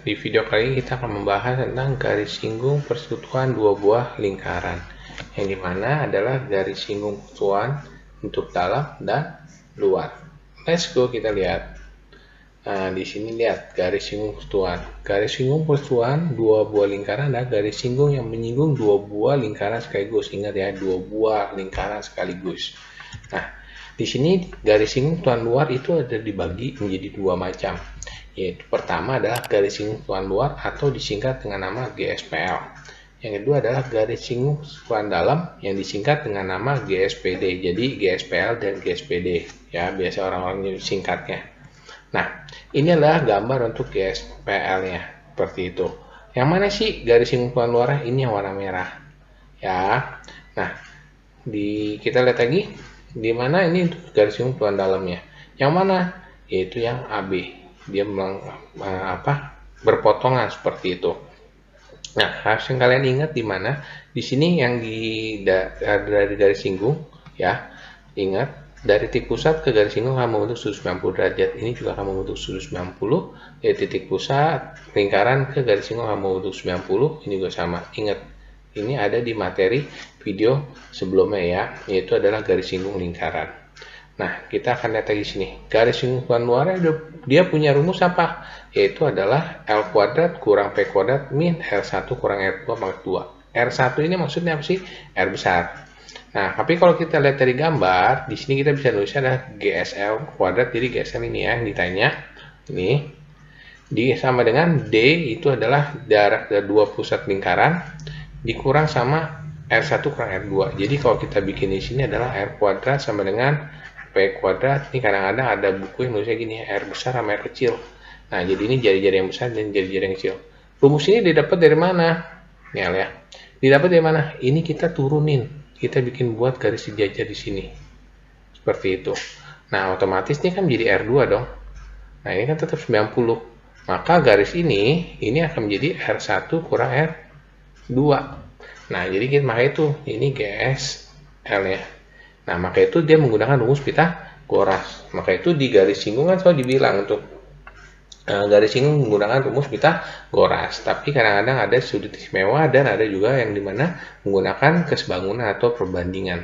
Di video kali ini kita akan membahas tentang garis singgung persekutuan dua buah lingkaran, yang dimana adalah garis singgung persekutuan untuk dalam dan luar. Let's go, kita lihat. Nah, di sini lihat garis singgung persekutuan. Garis singgung persekutuan dua buah lingkaran adalah garis singgung yang menyinggung dua buah lingkaran sekaligus. Ingat ya, dua buah lingkaran sekaligus. Nah, di sini garis singgung persekutuan luar itu ada dibagi menjadi dua macam. Yaitu pertama adalah garis singgung persekutuan luar atau disingkat dengan nama GSPL. Yang kedua adalah garis singgung persekutuan dalam yang disingkat dengan nama GSPD. Jadi GSPL dan GSPD ya, biasa orang-orang singkatnya. Nah, ini adalah gambar untuk GSPL-nya seperti itu. Yang mana sih garis singgung persekutuan luar? Ini yang warna merah. Ya. Nah, kita lihat lagi di mana ini untuk garis singgung persekutuan dalamnya. Yang mana? Yaitu yang AB. Dia berpotongan seperti itu. Nah, harus yang kalian ingat di mana di sini yang dari garis singgung ya. Ingat, dari titik pusat ke garis singgung akan membentuk sudut 90 derajat. Ini juga akan membentuk sudut 90. Dari titik pusat lingkaran ke garis singgung akan membentuk 90. Ini juga sama. Ingat, ini ada di materi video sebelumnya ya, yaitu adalah garis singgung lingkaran. Nah, kita akan lihat lagi sini. Garis singgung persekutuan luarnya dia punya rumus apa? Yaitu adalah L kuadrat kurang P kuadrat min R1 kurang R2 pangkat 2. R1 ini maksudnya apa sih? R besar. Nah, tapi kalau kita lihat dari gambar, di sini kita bisa nulisnya adalah GSL kuadrat. Jadi GSL ini ya yang ditanya. Ini sama dengan D itu adalah jarak dari dua pusat lingkaran dikurang sama R1 kurang R2. Jadi kalau kita bikin di sini adalah R kuadrat sama dengan P kuadrat. Ini kadang-kadang ada buku yang nulisnya gini, R besar sama R kecil. Nah, jadi ini jari-jari yang besar dan jari-jari yang kecil. Rumus ini didapat dari mana? Nih ya. Didapat dari mana? Ini kita turunin. Kita bikin buat garis sejajar di sini. Seperti itu. Nah, otomatis ini kan menjadi R2 dong. Nah, ini kan tetap 90. Maka garis ini akan menjadi R1 kurang R2. Nah, jadi maka itu ini GSL ya. Nah, maka itu dia menggunakan rumus Pitagoras. Maka itu di garis singgung kan selalu dibilang untuk garis singgung menggunakan rumus Pitagoras. Tapi kadang-kadang ada sudut istimewa dan ada juga yang dimana menggunakan kesebangunan atau perbandingan.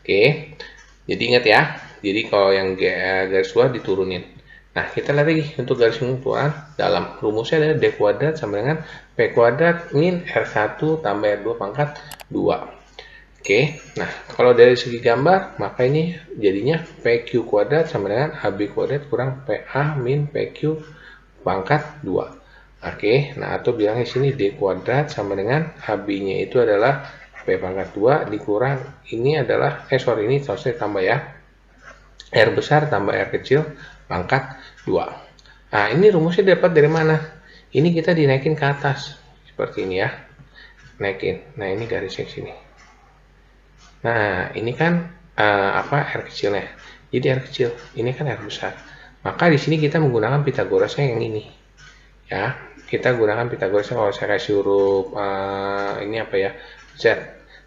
Oke, jadi ingat ya. Jadi kalau yang garis luar diturunin. Nah, kita lihat lagi untuk garis singgung persekutuan dalam. Rumusnya adalah D kuadrat sama dengan P kuadrat min R1 tambah R2 pangkat 2. Oke, nah kalau dari segi gambar, maka ini jadinya PQ kuadrat sama dengan AB kuadrat kurang PA min PQ pangkat 2. Oke, nah atau bilangnya sini D kuadrat sama dengan AB-nya itu adalah P pangkat 2 dikurang, ini adalah, ini harusnya tambah ya, R besar tambah R kecil pangkat 2. Nah, ini rumusnya dapat dari mana? Ini kita dinaikin ke atas, seperti ini ya, naikin. Nah, ini garisnya sini. Nah, ini kan R kecilnya. Jadi R kecil, ini kan R besar. Maka di sini kita menggunakan Pitagorasnya yang ini. Ya, kita gunakan Pitagorasnya kalau saya kasih huruf ini apa ya? Z.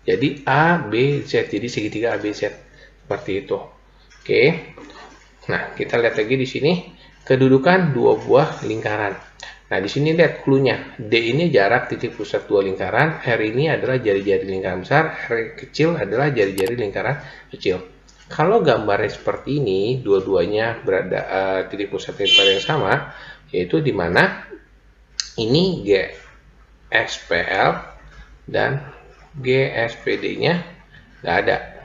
Jadi A, B, Z. Jadi segitiga A, B, Z. Seperti itu. Oke. Nah, kita lihat lagi di sini kedudukan dua buah lingkaran. Nah, di sini lihat clue-nya. D ini jarak titik pusat dua lingkaran, R ini adalah jari-jari lingkaran besar, R kecil adalah jari-jari lingkaran kecil. Kalau gambarnya seperti ini, dua-duanya berada titik pusat lingkaran yang sama, yaitu di mana ini GSPL dan GSPD-nya nggak ada.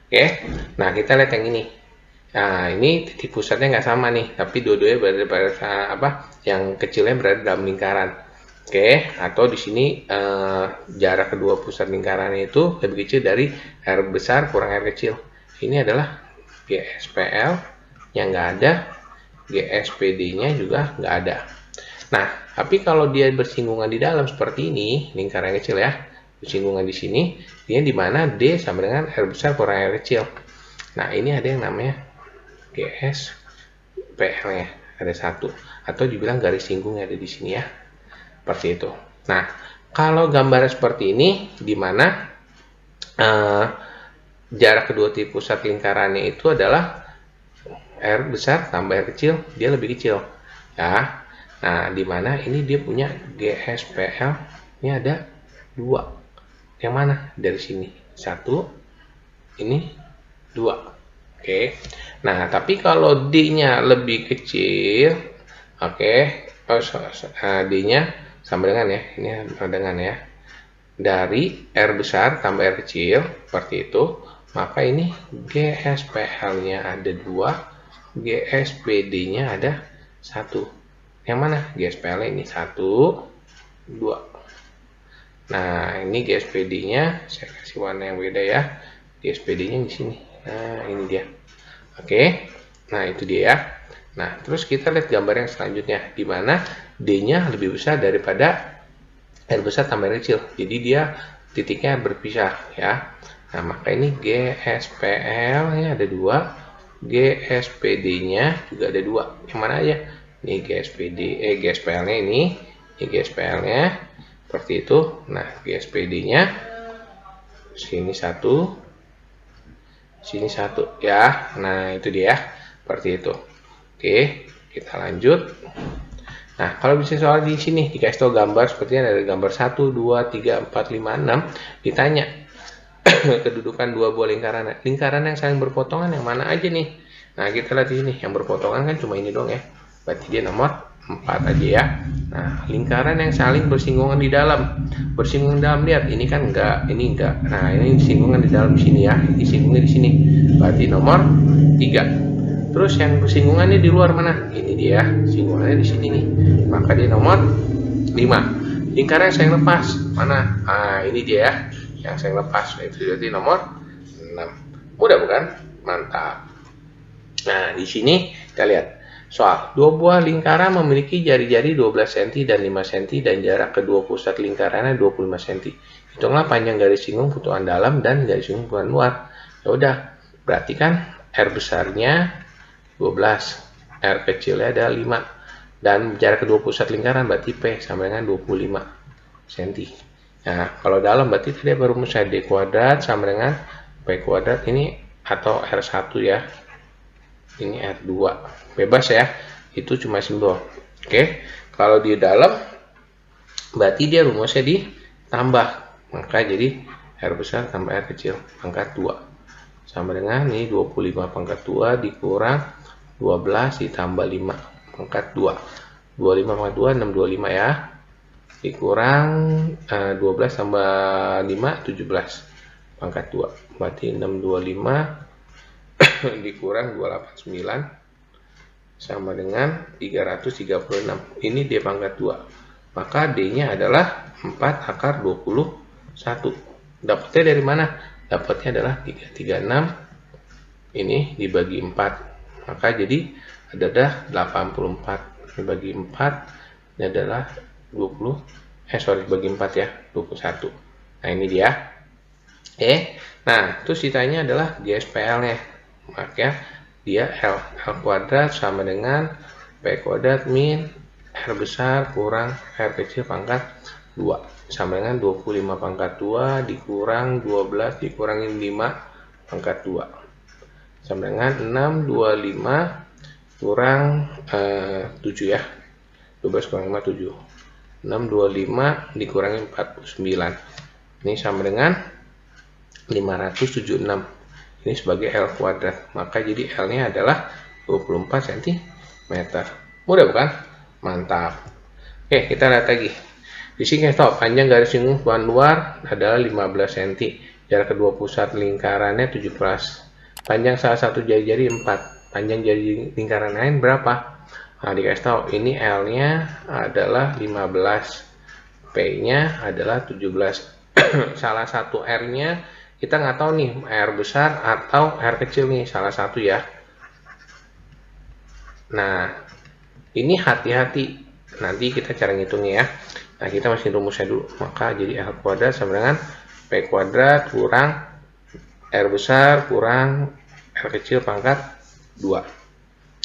Oke, nah kita lihat yang ini. Nah, ini titik pusatnya nggak sama nih, tapi dua-duanya berada pada yang kecilnya berada dalam lingkaran. Oke, atau di sini jarak kedua pusat lingkarannya itu lebih kecil dari R besar kurang R kecil. Ini adalah GSPL yang nggak ada, GSPD-nya juga nggak ada. Nah, tapi kalau dia bersinggungan di dalam seperti ini, lingkaran kecil ya, bersinggungan di sini, dia di mana D sama dengan R besar kurang R kecil. Nah, ini ada yang namanya GSPL-nya ada satu, atau dibilang garis singgung yang ada di sini ya, seperti itu. Nah, kalau gambarnya seperti ini, di mana jarak kedua titik pusat lingkarannya itu adalah R besar tambah R kecil, dia lebih kecil ya. Nah, di mana ini dia punya GSPL, ini ada 2. Yang mana? Dari sini. 1, ini 2. Oke. Nah, tapi kalau D-nya lebih kecil, oke, D-nya sama dengan ya, ini sama dengan ya. Dari R besar tambah R kecil, seperti itu, maka ini GSPL-nya ada 2, GSPD-nya ada 1. Yang mana? GSPL ini 1, 2. Nah, ini GSPD-nya, saya kasih warna yang beda ya. GSPD-nya di sini. Nah, ini dia. Oke. Nah, itu dia ya. Nah, terus kita lihat gambar yang selanjutnya, di mana D-nya lebih besar daripada R besar tambah R kecil. Jadi dia titiknya berpisah ya. Nah, maka ini GSPL-nya ada 2, GSPD-nya juga ada 2. Yang mana aja? Ini GSPL-nya ini GSPL-nya seperti itu. Nah, GSPD-nya sini 1, sini 1 ya. Nah, itu dia seperti itu. Oke, kita lanjut. Nah, kalau bisa soal di sini dikasih tahu gambar sepertinya dari gambar 1, 2, 3, 4, 5, 6 ditanya kedudukan dua buah lingkaran. Lingkaran yang saling berpotongan yang mana aja nih? Nah, kita lihat di sini yang berpotongan kan cuma ini doang ya. Berarti dia nomor 4 aja ya. Nah, lingkaran yang saling bersinggungan di dalam. Bersinggungan di dalam, lihat ini kan enggak, ini enggak. Nah, ini disinggungan di dalam sini ya. Disinggungnya di sini. Berarti nomor 3. Terus yang bersinggungannya di luar mana? Ini dia, singgungannya di sini nih. Maka dia nomor 5. Lingkaran yang saya lepas mana? Ah, ini dia ya, yang saya lepas. Itu berarti nomor 6. Mudah bukan? Mantap. Nah, di sini kita lihat soal dua buah lingkaran memiliki jari-jari 12 cm dan 5 cm dan jarak kedua pusat lingkarannya 25 cm. Hitunglah panjang garis singgung putulan dalam dan garis singgung putulan luar. Ya udah, berarti kan R besarnya 12, R kecilnya ada 5, dan jarak kedua pusat lingkaran berarti P sama dengan 25 cm. Nah, kalau dalam berarti tadi baru rumusnya D kuadrat sama dengan P kuadrat ini atau R1 ya. Ini R2. Bebas ya. Itu cuma simbol. Oke. Kalau di dalam berarti dia rumusnya ditambah. Maka jadi R besar tambah R kecil pangkat 2. Sama dengan ini 25 pangkat 2 dikurang 12 ditambah 5 pangkat 2. 25 pangkat 2 625 ya. Dikurang 12 tambah 5 17 pangkat 2. Berarti 625 dikurang 289 sama dengan 336. Ini D pangkat 2. Maka D-nya adalah 4 akar 21. Dapatnya dari mana? Dapatnya adalah 336. Ini dibagi 4. Maka jadi adalah 84. Dibagi 4 ini adalah 20. Bagi 4 ya, 21. Nah, ini dia. Nah, terus ditanya adalah GSPL-nya. Maka dia L kuadrat sama dengan P kuadrat min R besar kurang R kecil pangkat 2 sama dengan 25 pangkat 2 dikurang 12 dikurangin 5 pangkat 2 sama dengan 625 kurang 7 ya. 12 kurang 5 7. 625 dikurangi 49. Ini sama dengan 576. Ini sebagai L kuadrat. Maka jadi L-nya adalah 24 cm. Mudah bukan? Mantap. Oke, kita lihat lagi. Di sini kita tahu panjang garis singgung putulan luar adalah 15 cm. Jarak kedua pusat lingkarannya 17. Panjang salah satu jari-jari 4. Panjang jari lingkaran lain berapa? Nah, dikasih tahu ini L-nya adalah 15. P-nya adalah 17. Salah satu R-nya kita nggak tahu nih R besar atau R kecil nih, salah satu ya. Nah, ini hati-hati, nanti kita cara ngitungnya ya. Nah, kita masih rumusnya dulu. Maka jadi L kuadrat sama dengan P kuadrat kurang R besar kurang R kecil pangkat 2.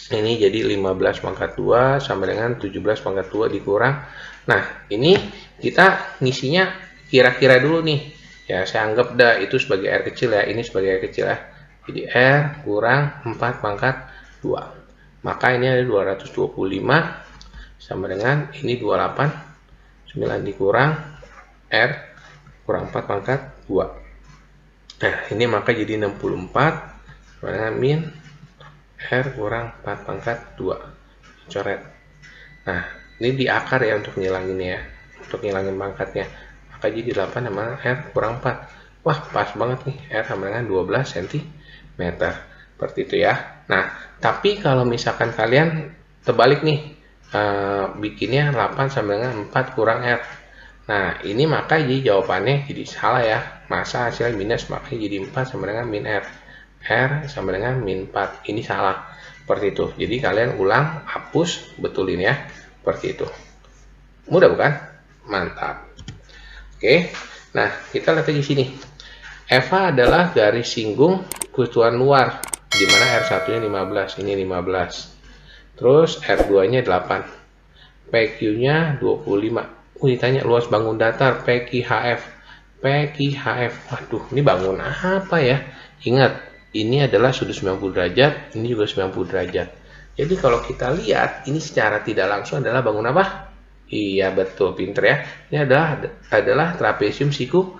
Ini jadi 15 pangkat 2 sama dengan 17 pangkat 2 dikurang. Nah, ini kita ngisinya kira-kira dulu nih. Ya, saya anggap dah itu sebagai R kecil ya, ini sebagai R kecil ya. Jadi R kurang 4 pangkat 2. Maka ini ada 225 sama dengan ini 28, 9 dikurang R kurang 4 pangkat 2. Nah, ini maka jadi 64 sama dengan min R kurang 4 pangkat 2. Coret. Nah, ini di akar ya untuk ngilanginnya ya. Untuk ngilangin pangkatnya. Maka jadi 8 sama R kurang 4. Wah, pas banget nih. R sama dengan 12 cm. Seperti itu ya. Nah, tapi kalau misalkan kalian terbalik nih. Bikinnya 8 sama dengan 4 kurang R. Nah, ini maka jadi jawabannya jadi salah ya. Masa hasilnya minus, makanya jadi 4 sama dengan min R. R sama dengan min 4. Ini salah. Seperti itu. Jadi kalian ulang, hapus, betulin ya. Seperti itu. Mudah bukan? Mantap. Oke. Nah, kita lihat di sini. Eva adalah garis singgung kebutuhan luar. Di mana R1-nya 15. Ini 15. Terus R2-nya 8. PQ-nya 25. Ditanya luas bangun datar PQHF. PQHF. Waduh, ini bangun apa ya? Ingat, ini adalah sudut 90 derajat, ini juga 90 derajat. Jadi kalau kita lihat, ini secara tidak langsung adalah bangun apa? Iya, betul, pinter ya. Ini adalah trapesium siku.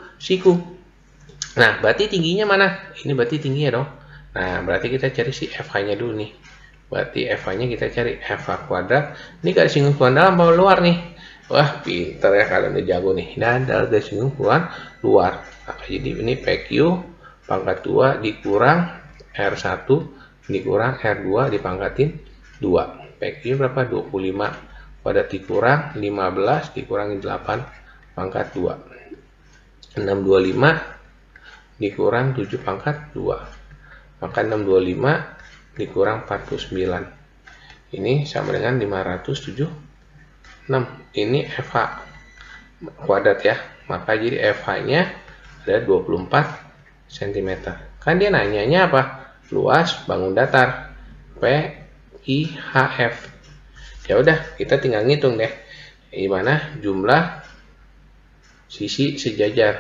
Nah, berarti tingginya mana? Ini berarti tingginya dong. Nah, berarti kita cari si FH-nya dulu nih. Berarti FH-nya kita cari FH kuadrat. Ini garis singgung keluar dalam atau luar nih? Wah, pinter ya kalian udah jago nih. Dan adalah garis singgung keluar luar. Maka jadi ini PQ pangkat 2 dikurang R1 dikurang R2 dipangkatin 2. PQ berapa? 25. Pada dikurang 15 dikurangi 8 pangkat 2. 625 dikurang 7 pangkat 2. Maka 625 dikurang 49. Ini sama dengan 576. Ini FH kuadrat ya. Maka jadi FH-nya ada 24 cm. Kan dia nanyanya apa? Luas bangun datar. PIHF. Ya udah, kita tinggal ngitung deh. Gimana jumlah sisi sejajar.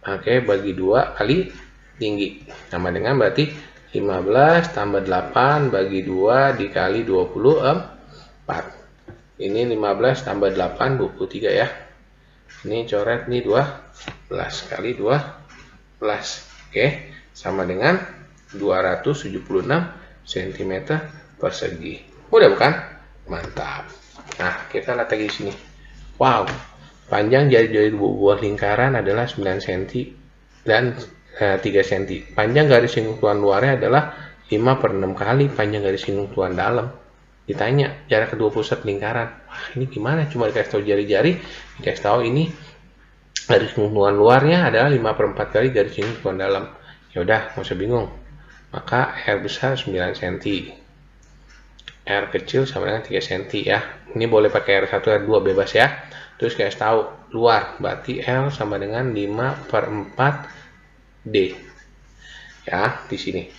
Oke, bagi 2 kali tinggi. Sama dengan berarti 15 tambah 8 bagi 2 dikali 24. Ini 15 tambah 8, 23 ya. Ini coret nih 12 kali 12. Oke, sama dengan 276 cm persegi. Mudah bukan? Mantap. Nah, kita lihat lagi di sini. Wow, panjang jari-jari buah lingkaran adalah 9 cm dan 3 cm. Panjang garis singgung keluar luarnya adalah 5/6 kali panjang garis singgung keluar dalam. Ditanya jarak kedua pusat lingkaran. Wah, ini gimana? Cuma dikasih tahu jari-jari, dikasih tahu ini garis singgungan luarnya adalah 5/4 kali garis singgungan dalam. Ya udah, nggak usah bingung. Maka R besar 9 cm. R kecil sama dengan 3 cm ya. Ini boleh pakai R1, R2 bebas ya. Terus kasih tahu luar, berarti L sama dengan 5/4 D. Ya, di sini.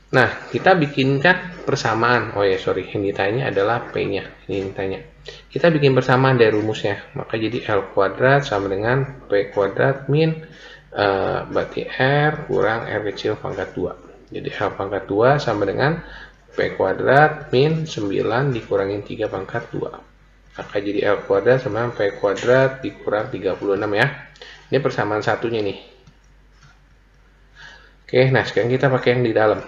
Nah, kita bikinkan persamaan. Oh ya, sorry, yang ditanya adalah P-nya. Ini ditanya. Kita bikin persamaan dari rumusnya. Maka jadi L kuadrat sama dengan P kuadrat min berarti R kurang R kecil pangkat 2. Jadi L pangkat 2 sama dengan P kuadrat min 9 dikurangin 3 pangkat 2. Maka jadi L kuadrat sama dengan P kuadrat dikurang 36 ya. Ini persamaan satunya nih. Oke, nah sekarang kita pakai yang di dalam.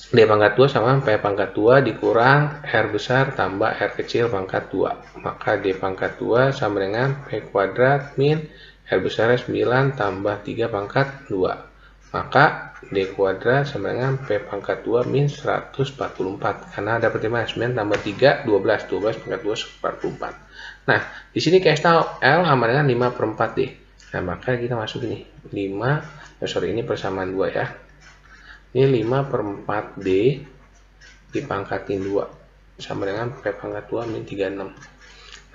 D pangkat 2 sama P pangkat 2 dikurang R besar tambah R kecil pangkat 2. Maka D pangkat 2 sama dengan P kuadrat min R besar 9 tambah 3 pangkat 2. Maka D kuadrat sama dengan P pangkat 2 min 144. Karena dapat 9 tambah 3, 12. 12 pangkat 2, 144. Nah, di sini kasih tahu L sama dengan 5/4 D. Nah, maka kita masuk ini. Ini persamaan 2 ya. Ini 5/4 D dipangkatin 2 sama dengan P pangkat 2 min 36.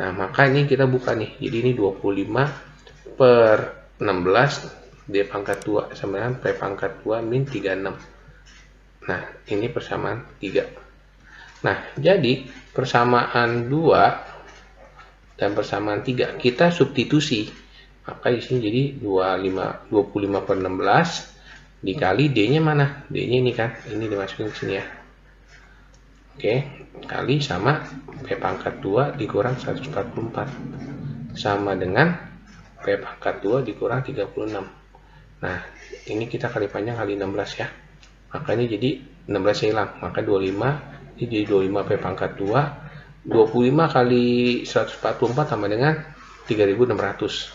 Nah, maka ini kita buka nih. Jadi ini 25/16 D pangkat 2 sama dengan P pangkat 2 min 36. Nah, ini persamaan 3. Nah, jadi persamaan 2 dan persamaan 3 kita substitusi. Maka di sini jadi 25/16 dikali D-nya mana? D-nya ini kan, ini dimasukin ke sini ya. Oke, kali sama P pangkat 2 dikurang 144. Sama dengan P pangkat 2 dikurang 36. Nah, ini kita kali panjang kali 16 ya. Maka ini jadi 16 hilang. Maka 25, ini jadi 25 P pangkat 2. 25 kali 144 sama dengan 3600.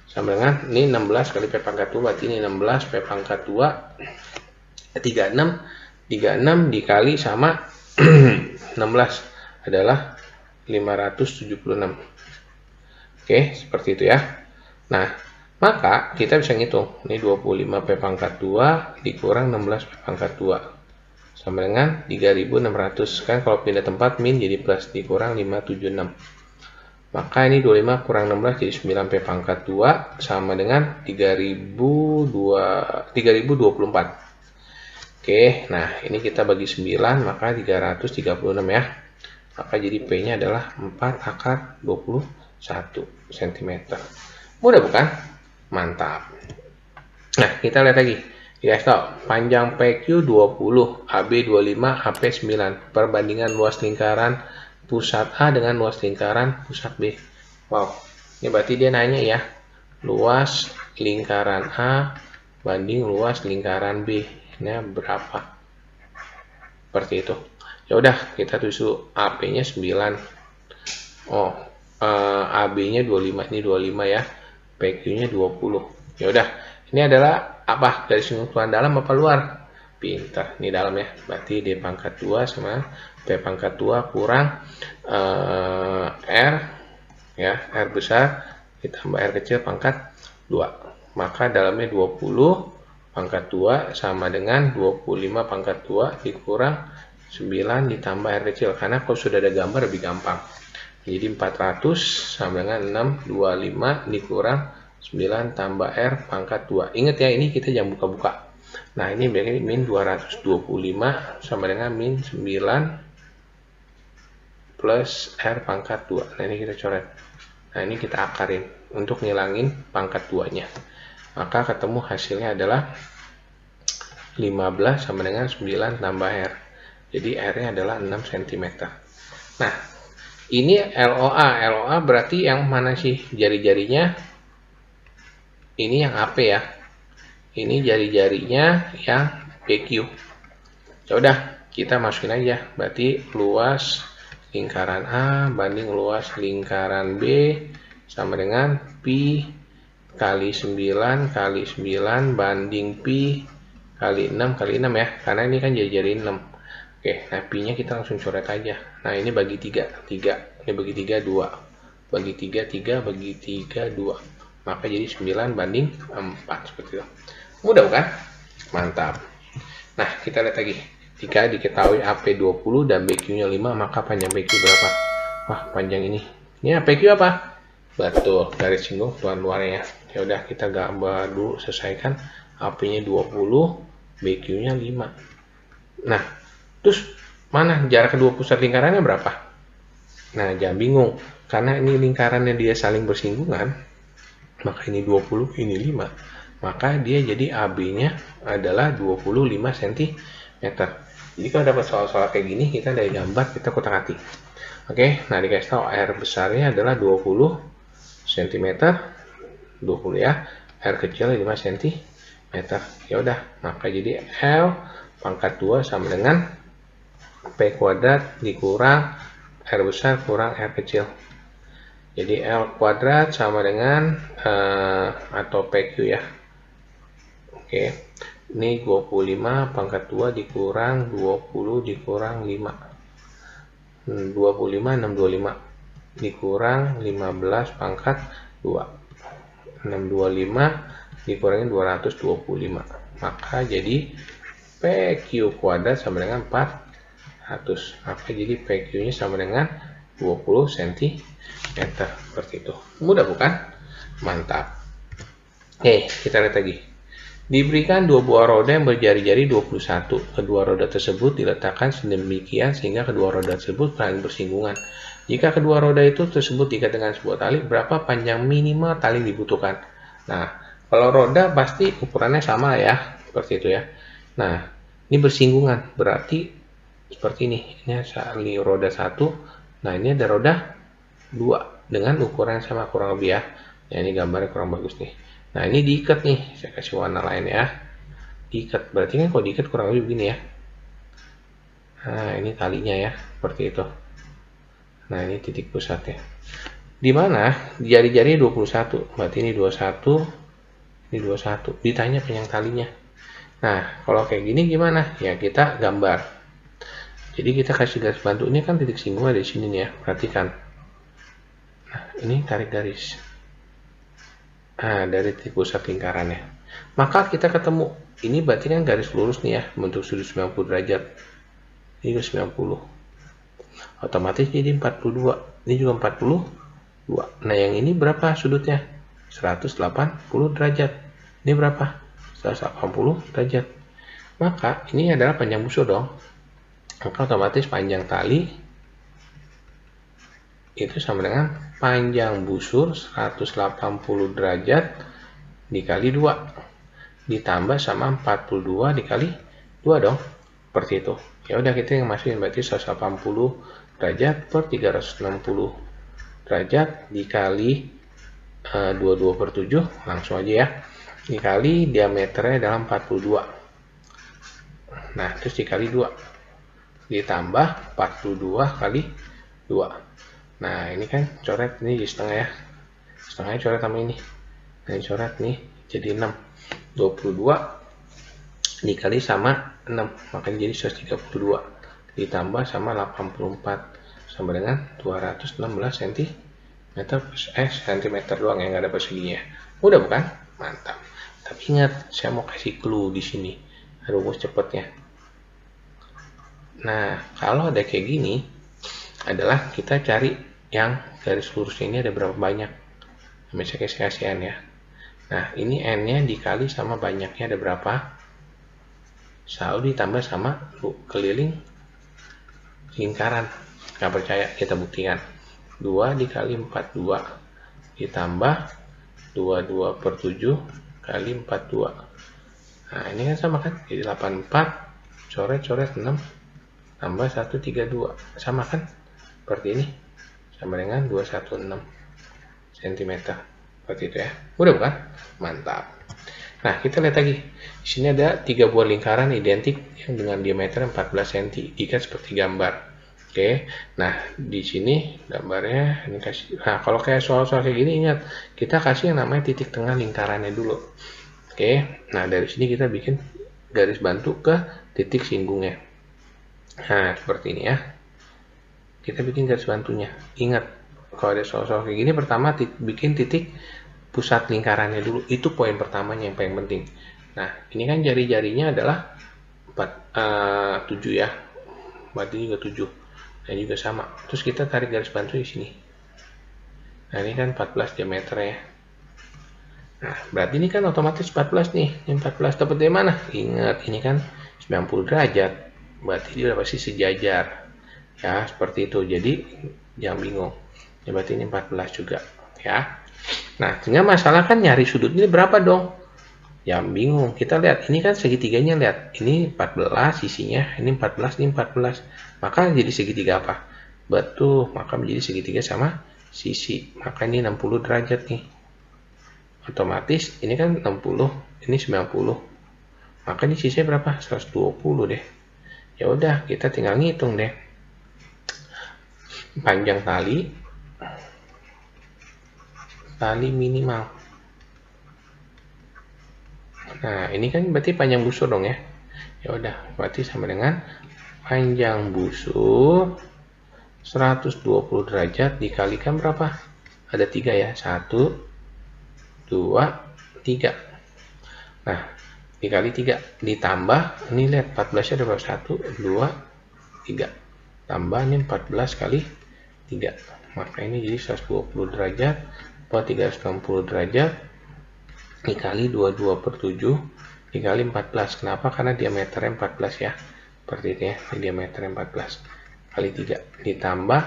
Sama dengan, ini 16 kali P pangkat 2, berarti ini 16 P pangkat 2, 36 dikali sama 16 adalah 576. Oke, seperti itu ya. Nah, maka kita bisa ngitung. Ini 25 P pangkat 2 dikurang 16 P pangkat 2. Sama dengan 3600. Kan kalau pindah tempat min jadi plus, dikurang 576. Maka ini 25 kurang 16 jadi 9 P pangkat 2 sama dengan 3024. Oke, nah ini kita bagi 9, maka 336 ya. Maka jadi P-nya adalah 4/21 cm. Mudah bukan? Mantap. Nah, kita lihat lagi. Dikasih tahu, panjang PQ 20, AB 25, HP 9. Perbandingan luas lingkaran pusat A dengan luas lingkaran pusat B. Wow, ini berarti dia nanya ya, luas lingkaran A banding luas lingkaran B. Ini berapa? Seperti itu. Ya udah, kita tulis AP-nya 9. Oh, AB-nya 25, ini 25 ya. PQ-nya 20. Ya udah, ini adalah apa? Garis keuntuan dalam apa luar? Pintar, ini dalam ya. Berarti D pangkat 2 sama P pangkat 2 kurang R ya, R besar ditambah R kecil pangkat 2. Maka dalamnya 20 pangkat 2 sama dengan 25 pangkat 2 dikurang 9 ditambah R kecil. Karena kalau sudah ada gambar lebih gampang. Jadi 400 sama dengan 625 dikurang 9 tambah R pangkat 2. Ingat ya, ini kita jangan buka-buka. Nah, ini berarti min 225 sama dengan min 9 plus R pangkat 2. Nah, ini kita coret. Nah, ini kita akarin untuk ngilangin pangkat 2-nya. Maka ketemu hasilnya adalah 15 sama dengan 9 tambah R. Jadi R-nya adalah 6 cm. Nah, ini LOA. LOA berarti yang mana sih jari-jarinya? Ini yang AP ya. Ini jari-jarinya yang PQ. Ya udah, kita masukin aja. Berarti luas lingkaran A banding luas lingkaran B sama dengan pi kali 9 kali 9 banding pi kali 6 kali 6 ya. Karena ini kan jari-jari 6. Oke, nah pi-nya kita langsung coret aja. Nah, ini bagi 3. Ini bagi 3, 2. Bagi 3, 3. Bagi 3, 2. Maka jadi 9 banding 4. Seperti itu. Mudah bukan? Mantap. Nah, kita lihat lagi. Jika diketahui AP 20 dan BQ-nya 5, maka panjang BQ berapa? Wah, panjang ini. Ini PQ apa? Betul, garis singgung luar-luarnya. Ya udah, kita gambar dulu, selesaikan. AP-nya 20, BQ-nya 5. Nah, terus mana jarak kedua pusat lingkarannya berapa? Nah, jangan bingung. Karena ini lingkarannya dia saling bersinggungan, maka ini 20, ini 5. Maka dia jadi AB-nya adalah 25 cm. Jadi kalau dapat soal-soal kayak gini, kita dari gambar, kita kotak-atik. Oke, nah dikasih tahu R besarnya adalah 20 cm. 20 ya. R kecil 5 cm. Ya udah, maka jadi L pangkat 2 sama dengan P kuadrat dikurang R besar kurang R kecil. Jadi L kuadrat sama dengan atau PQ ya. Oke. Ini 25 pangkat 2 dikurang 20 dikurang 5. 25, 625 dikurang 15 pangkat 2. 625 dikurangin 225. Maka jadi PQ kuadrat sama dengan 400. Maka jadi PQ-nya sama dengan 20 cm. Seperti itu. Mudah bukan? Mantap. Oke, kita lihat lagi. Diberikan dua buah roda yang berjari-jari 21. Kedua roda tersebut diletakkan sedemikian sehingga kedua roda tersebut saling bersinggungan. Jika kedua roda itu tersebut diikat dengan sebuah tali, berapa panjang minimal tali dibutuhkan? Nah, kalau roda pasti ukurannya sama ya, seperti itu ya. Nah, ini bersinggungan, berarti seperti ini roda 1. Nah, ini ada roda 2 dengan ukuran yang sama kurang lebih ya. Nah, ini gambarnya kurang bagus nih. Nah, ini diikat nih, saya kasih warna lain ya. Diikat, berarti kan kalau diikat kurang lebih begini ya. Nah, ini talinya ya, seperti itu. Nah, ini titik pusatnya. Di mana jari-jari 21, berarti ini 21, ini 21. Ditanya panjang talinya. Nah, kalau kayak gini gimana? Ya, kita gambar. Jadi kita kasih garis bantu, ini kan titik singgung ada di sini nih ya, perhatikan. Nah, ini tarik garis. Nah, dari titik pusat lingkarannya. Maka kita ketemu, ini berarti kan garis lurus nih ya, bentuk sudut 90 derajat. Ini juga 90. Otomatis jadi 42. Ini juga 42. Nah, yang ini berapa sudutnya? 180 derajat. Ini berapa? 180 derajat. Maka ini adalah panjang busur dong. Maka otomatis panjang tali itu sama dengan panjang busur 180 derajat dikali 2 ditambah sama 42 dikali 2 dong, seperti itu. Ya udah, kita yang masukin berarti 180 derajat per 360 derajat dikali 22 per 7, langsung aja ya, dikali diameternya dalam 42. Nah, terus dikali 2 ditambah 42 kali 2. Nah, ini kan coret ini di setengah ya. Setengahnya coret sama ini. Nah, ini coret nih jadi 6. 22 dikali sama 6, makanya jadi 132 ditambah sama 84 sama dengan 216 cm. Cm doang ya, nggak ada perseginya. Mudah bukan? Mantap. Tapi ingat, saya mau kasih clue di sini, rumus cepatnya. Nah, kalau ada kayak gini, adalah kita cari yang garis lurusnya ini ada berapa banyak. Misalnya saya kasih N ya. Nah, ini N-nya dikali sama banyaknya ada berapa. Selalu ditambah sama keliling lingkaran. Nggak percaya, kita buktikan. 2 dikali 42 ditambah 22 per 7 kali 42. Nah, ini kan sama kan? Jadi 84, coret-coret 6, tambah 132. Sama kan? Seperti ini. Sama dengan 216 cm. Seperti itu ya. Mudah bukan? Mantap. Nah, kita lihat lagi. Di sini ada 3 buah lingkaran identik yang dengan diameter 14 cm. Diikat seperti gambar. Oke. Nah, di sini gambarnya ini kasih. Nah, kalau kayak soal-soal kayak gini, ingat, kita kasih yang namanya titik tengah lingkarannya dulu. Oke. Nah, dari sini kita bikin garis bantu ke titik singgungnya. Nah, seperti ini ya. Kita bikin garis bantunya. Ingat, kalau ada soal-soal kayak gini, pertama bikin titik pusat lingkarannya dulu. Itu poin pertamanya yang paling penting. Nah, ini kan jari-jarinya adalah 7 ya. Berarti juga 7. Nah, juga sama. Terus kita tarik garis bantu di sini. Nah, ini kan 14 diameter ya. Nah, berarti ini kan otomatis 14 nih. Ini 14 dapat dari mana? Ingat, ini kan 90 derajat. Berarti dia udah pasti sejajar. Ya, seperti itu. Jadi, jangan bingung. Ya, berarti ini 14 juga. Ya. Nah, tinggal masalah kan nyari sudut ini berapa dong? Jangan bingung. Kita lihat. Ini kan segitiganya, lihat. Ini 14 sisinya. Ini 14, ini 14. Maka jadi segitiga apa? Betul. Maka menjadi segitiga sama sisi. Maka ini 60 derajat nih. Otomatis ini kan 60, ini 90. Maka ini sisanya berapa? 120 deh. Ya udah, kita tinggal ngitung deh. Panjang tali minimal. Nah, ini kan berarti panjang busur dong ya. Ya udah, berarti sama dengan panjang busur 120 derajat dikalikan berapa? Ada 3 ya. 1 2 3. Nah, dikali 3 ditambah, ini lihat 14 nya ada berapa? 1 2 3. Tambah ini 14 kali 3. Maka ini jadi 120 derajat per 360 derajat dikali 22 per 7 dikali 14. Kenapa? Karena diameternya 14 ya. Seperti itu ya. Ini diameternya 14 kali 3 ditambah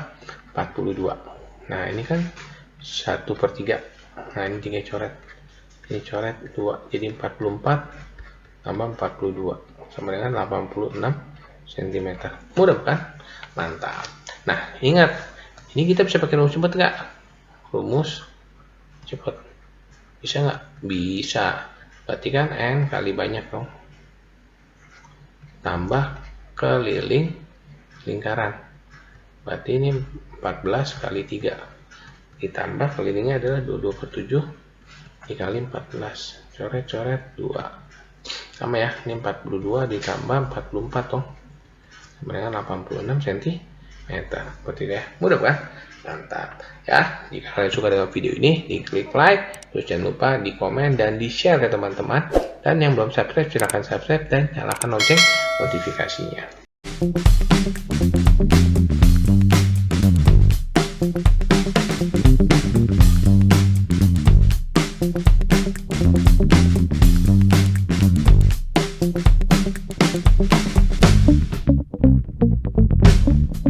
42. Nah, ini kan 1 per 3. Nah, ini 3 coret. Ini coret 2. Jadi 44 tambah 42 sama dengan 86 cm. Mudah kan? Mantap. Nah, ingat, ini kita bisa pakai rumus cepat nggak? Rumus cepat. Bisa nggak? Bisa. Berarti kan N kali banyak dong. Tambah keliling lingkaran. Berarti ini 14 kali 3. Ditambah kelilingnya adalah 22/7 dikali 14. Coret-coret 2. Sama ya, ini 42 ditambah 44 dong. Sama dengan 86 cm. Seperti itu ya. Mudah kan? Mantap. Ya, jika kalian suka dengan video ini, diklik like, terus jangan lupa di komen dan di share ke teman-teman. Dan yang belum subscribe, silahkan subscribe dan nyalakan lonceng notifikasinya.